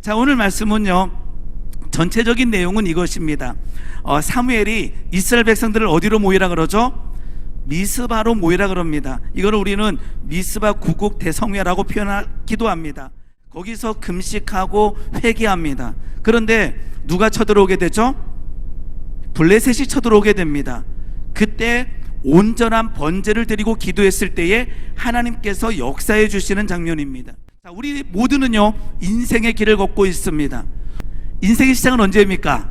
자, 오늘 말씀은요, 전체적인 내용은 이것입니다. 사무엘이 이스라엘 백성들을 어디로 모이라 그러죠? 미스바로 모이라 그럽니다. 이걸 우리는 미스바 구국 대성회라고 표현하기도 합니다. 거기서 금식하고 회개합니다. 그런데 누가 쳐들어오게 되죠? 블레셋이 쳐들어오게 됩니다. 그때 온전한 번제를 드리고 기도했을 때에 하나님께서 역사해 주시는 장면입니다. 자, 우리 모두는요, 인생의 길을 걷고 있습니다. 인생의 시작은 언제입니까?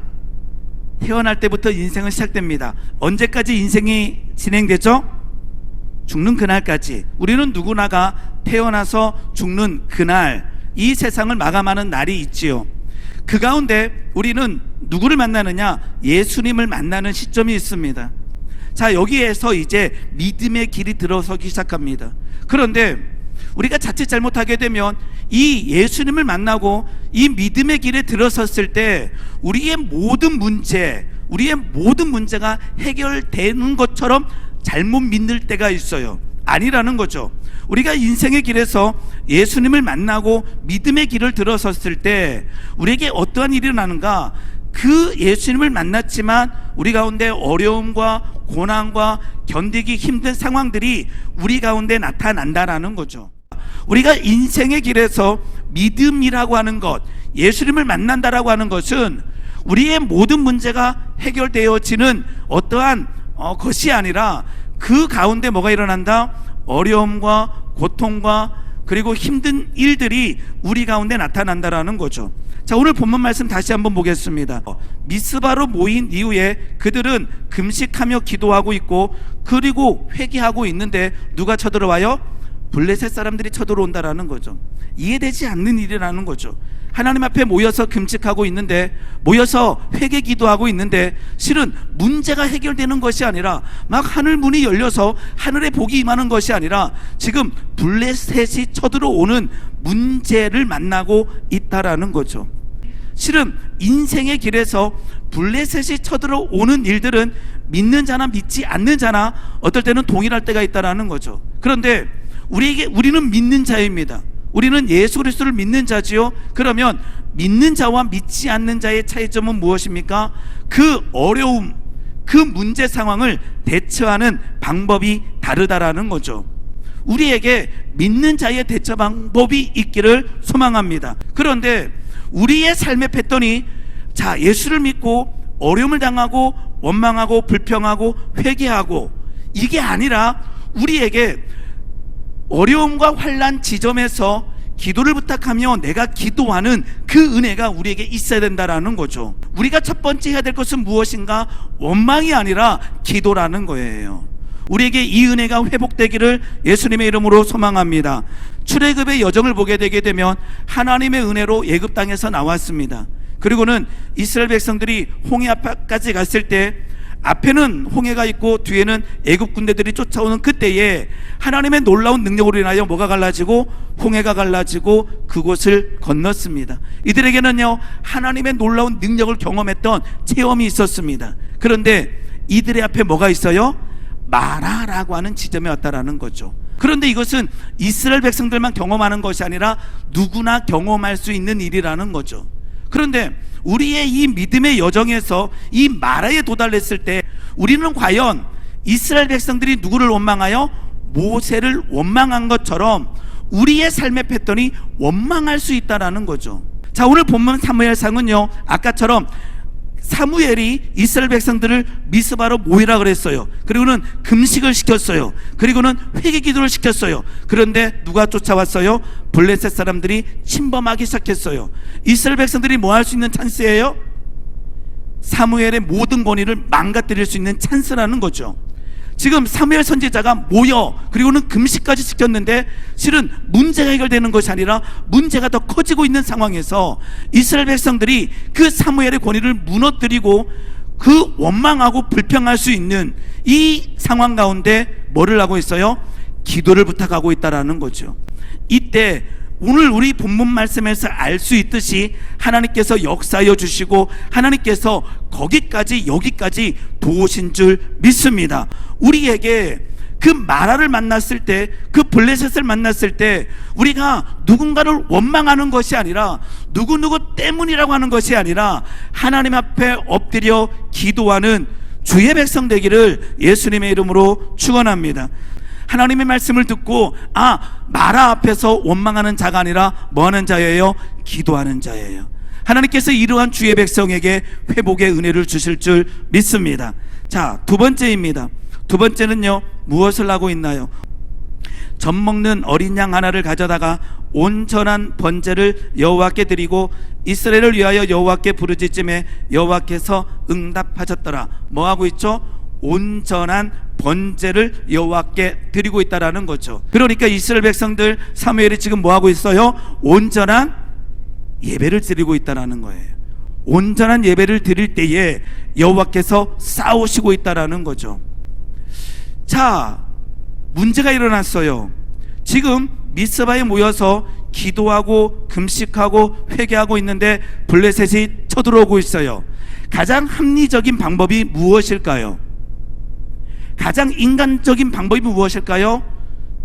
태어날 때부터 인생은 시작됩니다. 언제까지 인생이 진행되죠? 죽는 그날까지. 우리는 누구나가 태어나서 죽는 그날, 이 세상을 마감하는 날이 있지요. 그 가운데 우리는 누구를 만나느냐? 예수님을 만나는 시점이 있습니다. 자, 여기에서 이제 믿음의 길이 들어서기 시작합니다. 그런데 우리가 자칫 잘못하게 되면 이 예수님을 만나고 이 믿음의 길에 들어섰을 때 우리의 모든 문제가 해결되는 것처럼 잘못 믿는 때가 있어요. 아니라는 거죠. 우리가 인생의 길에서 예수님을 만나고 믿음의 길을 들어섰을 때 우리에게 어떠한 일이 일어나는가? 그 예수님을 만났지만 우리 가운데 어려움과 고난과 견디기 힘든 상황들이 우리 가운데 나타난다라는 거죠. 우리가 인생의 길에서 믿음이라고 하는 것, 예수님을 만난다라고 하는 것은 우리의 모든 문제가 해결되어지는 어떠한 것이 아니라 그 가운데 뭐가 일어난다? 어려움과 고통과 그리고 힘든 일들이 우리 가운데 나타난다라는 거죠. 자, 오늘 본문 말씀 다시 한번 보겠습니다. 미스바로 모인 이후에 그들은 금식하며 기도하고 있고 그리고 회개하고 있는데 누가 쳐들어와요? 블레셋 사람들이 쳐들어온다라는 거죠. 이해되지 않는 일이라는 거죠. 하나님 앞에 모여서 금식하고 있는데, 모여서 회개 기도하고 있는데 실은 문제가 해결되는 것이 아니라 막 하늘 문이 열려서 하늘에 복이 임하는 것이 아니라 지금 블레셋이 쳐들어오는 문제를 만나고 있다라는 거죠. 실은 인생의 길에서 블레셋이 쳐들어오는 일들은 믿는 자나 믿지 않는 자나 어떨 때는 동일할 때가 있다라는 거죠. 그런데 우리는 믿는 자입니다. 우리는 예수 그리스도를 믿는 자지요. 그러면 믿는 자와 믿지 않는 자의 차이점은 무엇입니까? 그 어려움, 그 문제 상황을 대처하는 방법이 다르다라는 거죠. 우리에게 믿는 자의 대처 방법이 있기를 소망합니다. 그런데 우리의 삶의 패턴이, 자, 예수를 믿고 어려움을 당하고 원망하고 불평하고 회개하고, 이게 아니라 우리에게 어려움과 환난 지점에서 기도를 부탁하며 내가 기도하는 그 은혜가 우리에게 있어야 된다라는 거죠. 우리가 첫 번째 해야 될 것은 무엇인가? 원망이 아니라 기도라는 거예요. 우리에게 이 은혜가 회복되기를 예수님의 이름으로 소망합니다. 출애굽의 여정을 보게 되게 되면 하나님의 은혜로 애굽 땅에서 나왔습니다. 그리고는 이스라엘 백성들이 홍해 앞까지 갔을 때 앞에는 홍해가 있고 뒤에는 애굽 군대들이 쫓아오는 그때에 하나님의 놀라운 능력으로 인하여 뭐가 갈라지고 홍해가 갈라지고 그곳을 건넜습니다. 이들에게는요, 하나님의 놀라운 능력을 경험했던 체험이 있었습니다. 그런데 이들의 앞에 뭐가 있어요? 마라라고 하는 지점에 왔다라는 거죠. 그런데 이것은 이스라엘 백성들만 경험하는 것이 아니라 누구나 경험할 수 있는 일이라는 거죠. 그런데 우리의 이 믿음의 여정에서 이 마라에 도달했을 때 우리는 과연 이스라엘 백성들이 누구를 원망하여? 모세를 원망한 것처럼 우리의 삶의 패턴이 원망할 수 있다라는 거죠. 자, 오늘 본문 사무엘상은요, 아까처럼 사무엘이 이스라엘 백성들을 미스바로 모이라 그랬어요. 그리고는 금식을 시켰어요. 그리고는 회개 기도를 시켰어요. 그런데 누가 쫓아왔어요? 블레셋 사람들이 침범하기 시작했어요. 이스라엘 백성들이 뭐 할 수 있는 찬스예요? 사무엘의 모든 권위를 망가뜨릴 수 있는 찬스라는 거죠. 지금 사무엘 선지자가 모여 그리고는 금식까지 시켰는데 실은 문제가 해결되는 것이 아니라 문제가 더 커지고 있는 상황에서 이스라엘 백성들이 그 사무엘의 권위를 무너뜨리고 그 원망하고 불평할 수 있는 이 상황 가운데 뭐를 하고 있어요? 기도를 부탁하고 있다라는 거죠. 이때 오늘 우리 본문 말씀에서 알 수 있듯이 하나님께서 역사하여 주시고 하나님께서 거기까지 여기까지 도우신 줄 믿습니다. 우리에게 그 마라를 만났을 때, 그 블레셋을 만났을 때 우리가 누군가를 원망하는 것이 아니라 누구누구 때문이라고 하는 것이 아니라 하나님 앞에 엎드려 기도하는 주의 백성 되기를 예수님의 이름으로 축원합니다. 하나님의 말씀을 듣고 마라 앞에서 원망하는 자가 아니라 뭐하는 자예요? 기도하는 자예요. 하나님께서 이러한 주의 백성에게 회복의 은혜를 주실 줄 믿습니다. 자, 두 번째입니다. 두 번째는요, 무엇을 하고 있나요? 젖 먹는 어린 양 하나를 가져다가 온전한 번제를 여호와께 드리고 이스라엘을 위하여 여호와께 부르짖음에 여호와께서 응답하셨더라. 뭐 하고 있죠? 온전한 번제를 여호와께 드리고 있다라는 거죠. 그러니까 이스라엘 백성들 사무엘이 지금 뭐 하고 있어요? 온전한 예배를 드리고 있다라는 거예요. 온전한 예배를 드릴 때에 여호와께서 싸우시고 있다라는 거죠. 자, 문제가 일어났어요. 지금 미스바에 모여서 기도하고 금식하고 회개하고 있는데 블레셋이 쳐들어오고 있어요. 가장 합리적인 방법이 무엇일까요? 가장 인간적인 방법이 무엇일까요?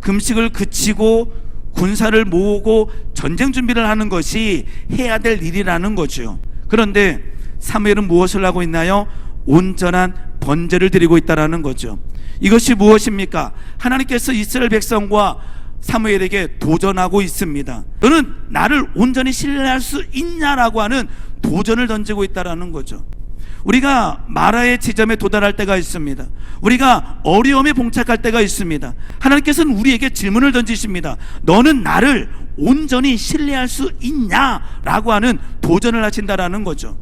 금식을 그치고 군사를 모으고 전쟁 준비를 하는 것이 해야 될 일이라는 거죠. 그런데 사무엘은 무엇을 하고 있나요? 온전한 번제를 드리고 있다라는 거죠. 이것이 무엇입니까? 하나님께서 이스라엘 백성과 사무엘에게 도전하고 있습니다. 너는 나를 온전히 신뢰할 수 있냐라고 하는 도전을 던지고 있다라는 거죠. 우리가 마라의 지점에 도달할 때가 있습니다. 우리가 어려움에 봉착할 때가 있습니다. 하나님께서는 우리에게 질문을 던지십니다. 너는 나를 온전히 신뢰할 수 있냐라고 하는 도전을 하신다라는 거죠.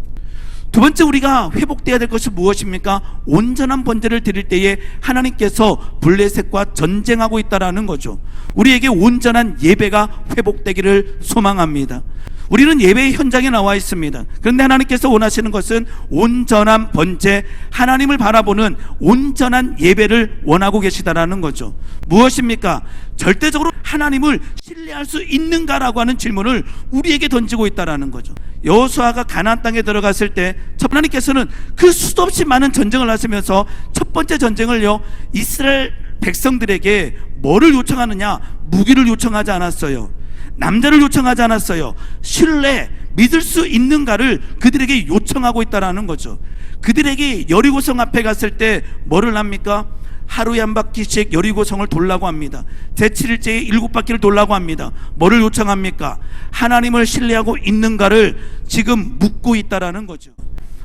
두 번째, 우리가 회복되어야 될 것이 무엇입니까? 온전한 번제를 드릴 때에 하나님께서 블레셋과 전쟁하고 있다라는 거죠. 우리에게 온전한 예배가 회복되기를 소망합니다. 우리는 예배의 현장에 나와 있습니다. 그런데 하나님께서 원하시는 것은 온전한 번제, 하나님을 바라보는 온전한 예배를 원하고 계시다라는 거죠. 무엇입니까? 절대적으로 하나님을 신뢰할 수 있는가라고 하는 질문을 우리에게 던지고 있다라는 거죠. 여호수아가 가나안 땅에 들어갔을 때 하나님께서는 그 수도 없이 많은 전쟁을 하시면서 첫 번째 전쟁을요, 이스라엘 백성들에게 뭐를 요청하느냐? 무기를 요청하지 않았어요. 남자를 요청하지 않았어요. 신뢰, 믿을 수 있는가를 그들에게 요청하고 있다라는 거죠. 그들에게 여리고성 앞에 갔을 때 뭐를 합니까? 하루에 한 바퀴씩 여리고성을 돌라고 합니다. 제7일째에 7바퀴를 돌라고 합니다. 뭐를 요청합니까? 하나님을 신뢰하고 있는가를 지금 묻고 있다라는 거죠.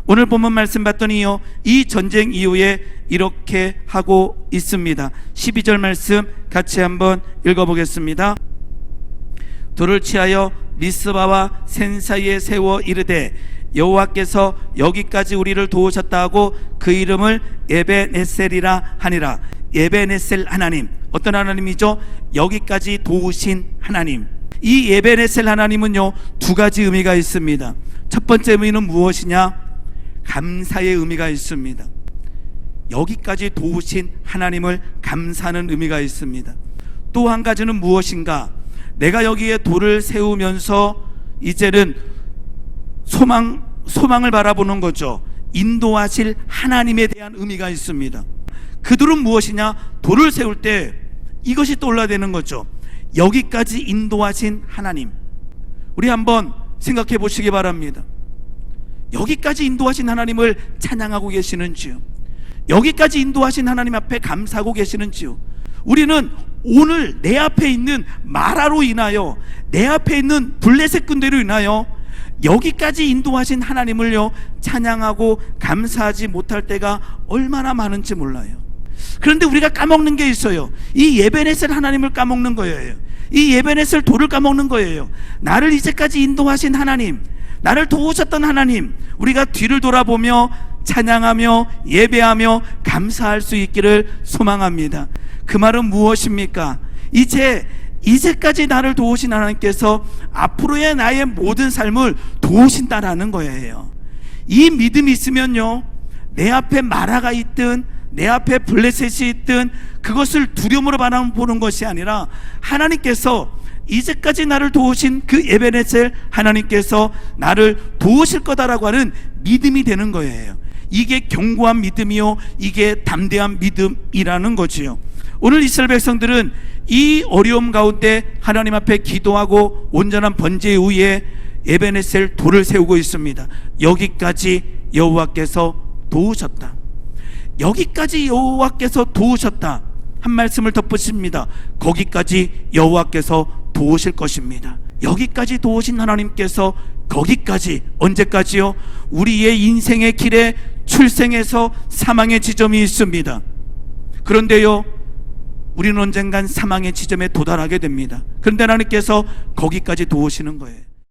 오늘 본문 말씀 봤더니요, 이 전쟁 이후에 이렇게 하고 있습니다. 12절 말씀 같이 한번 읽어보겠습니다. 돌을 치하여 미스바와 센 사이에 세워 이르되 여호와께서 여기까지 우리를 도우셨다 하고 그 이름을 에베네셀이라 하니라. 에베네셀 하나님, 어떤 하나님이죠? 여기까지 도우신 하나님. 이 에베네셀 하나님은요, 두 가지 의미가 있습니다. 첫 번째 의미는 무엇이냐? 감사의 의미가 있습니다. 여기까지 도우신 하나님을 감사하는 의미가 있습니다. 또 한 가지는 무엇인가? 내가 여기에 돌을 세우면서 이제는 소망을 바라보는 거죠. 인도하실 하나님에 대한 의미가 있습니다. 그 돌은 무엇이냐? 돌을 세울 때 이것이 떠올라야 되는 거죠. 여기까지 인도하신 하나님. 우리 한번 생각해 보시기 바랍니다. 여기까지 인도하신 하나님을 찬양하고 계시는지요? 여기까지 인도하신 하나님 앞에 감사하고 계시는지요? 우리는 오늘 내 앞에 있는 마라로 인하여, 내 앞에 있는 블레셋 군대로 인하여 여기까지 인도하신 하나님을요, 찬양하고 감사하지 못할 때가 얼마나 많은지 몰라요. 그런데 우리가 까먹는 게 있어요. 이 에베네셀 하나님을 까먹는 거예요. 이 에베네셀 돌을 까먹는 거예요. 나를 이제까지 인도하신 하나님, 나를 도우셨던 하나님, 우리가 뒤를 돌아보며 찬양하며 예배하며 감사할 수 있기를 소망합니다. 그 말은 무엇입니까? 이제까지 나를 도우신 하나님께서 앞으로의 나의 모든 삶을 도우신다라는 거예요. 이 믿음이 있으면요, 내 앞에 마라가 있든 내 앞에 블레셋이 있든 그것을 두려움으로 바라보는 것이 아니라 하나님께서 이제까지 나를 도우신 그 에베네셀 하나님께서 나를 도우실 거다라고 하는 믿음이 되는 거예요. 이게 견고한 믿음이요, 이게 담대한 믿음이라는 거지요. 오늘 이스라엘 백성들은 이 어려움 가운데 하나님 앞에 기도하고 온전한 번제 후에 에베네셀 돌을 세우고 있습니다. 여기까지 여호와께서 도우셨다. 여기까지 여호와께서 도우셨다. 한 말씀을 덧붙입니다. 거기까지 여호와께서 도우실 것입니다. 여기까지 도우신 하나님께서 거기까지, 언제까지요? 우리의 인생의 길에 출생에서 사망의 지점이 있습니다. 그런데요, 우리는 언젠간 사망의 지점에 도달하게 됩니다. 그런데 하나님께서 거기까지 도우시는 거예요.